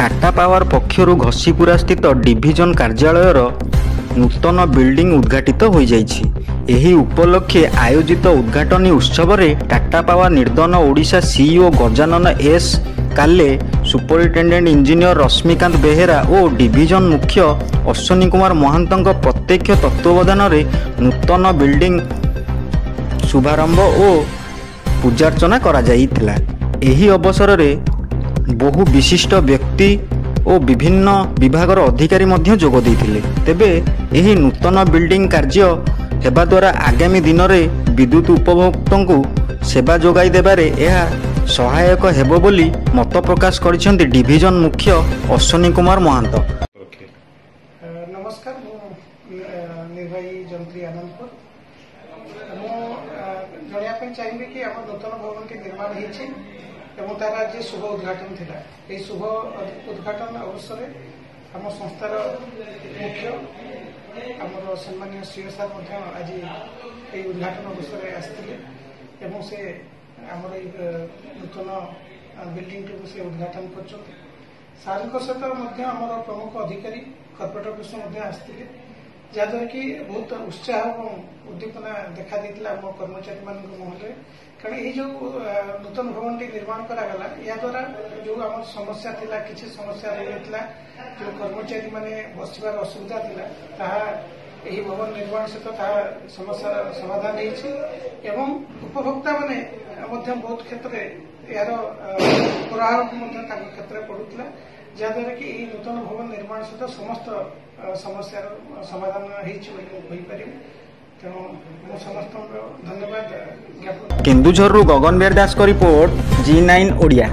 Tata power पक्षरु Ghasipura स्थित division कार्यालयर नूतन building उद्घाटित हो जाइछि। एही उपलक्षे आयोजित उद्घाटनी उत्सव रे टाटा पावर निर्धन ओडिशा सीईओ गजानन एस काले, सुपरिटेंडेंट इंजीनियर रश्मिकांत बेहेरा और डिविजन मुख्य अश्विनी कुमार महांतक प्रत्यक्ष तत्वावधान रे नूतन बिल्डिंग शुभारंभ और पूजार्चना करा जाइथिला। एही अवसर रे बहु विशिष्ट व्यक्ति और विभिन्न विभागर अधिकारी मध्य जोग देइथिले। तेबे एही नूतन बिल्डिंग कार्य हेबा द्वारा आगामी दिन में विद्युत उपभोक्ताओं को सेवा जोगाई देबारे यह सहायक हेबो बोली मत प्रकाश करिसेंती डिविजन मुख्य अश्विनी कुमार महांत। नमस्कार, निर्वाही जंत्री आनंदपुर मुझे चाहिए कि आम नूतन भवन के निर्माण हो तार आज शुभ उद्घाटन थिला। ये शुभ उद्घाटन अवसर आम संस्थार मुख्य आमर सम्मान्य सीओ सार आज ये उद्घाटन अवसर आसते से आमर नूतन बिल्डिंग टी से उद्घाटन कर सार सहित आमर प्रमुख अधिकारी कॉर्पोरेट ऑफिसर आसते जहाद्वारा कि बहुत उत्साह और उद्दीपना देखा आम कर्मचारी मान महल कारण ये जो नूतन भवन टी निर्माण करागला या द्वारा जो आम समस्या थिला किसी समस्या रही जो कर्मचारी माने बसबार असुविधा थिला ताहा यही भवन निर्माण सहित समस्यार समाधान एवं उपभोक्ता माने बहुत क्षेत्र यार प्रभाव क्षेत्र पड़ूला जहाद्वारा कि नूतन भवन निर्माण सहित समस्त समस्यार समाधान होपारे। तेणु समस्त धन्यवाद ज्ञापन। केन्दुझर गगन बेर दास को रिपोर्ट G9 ओडिया।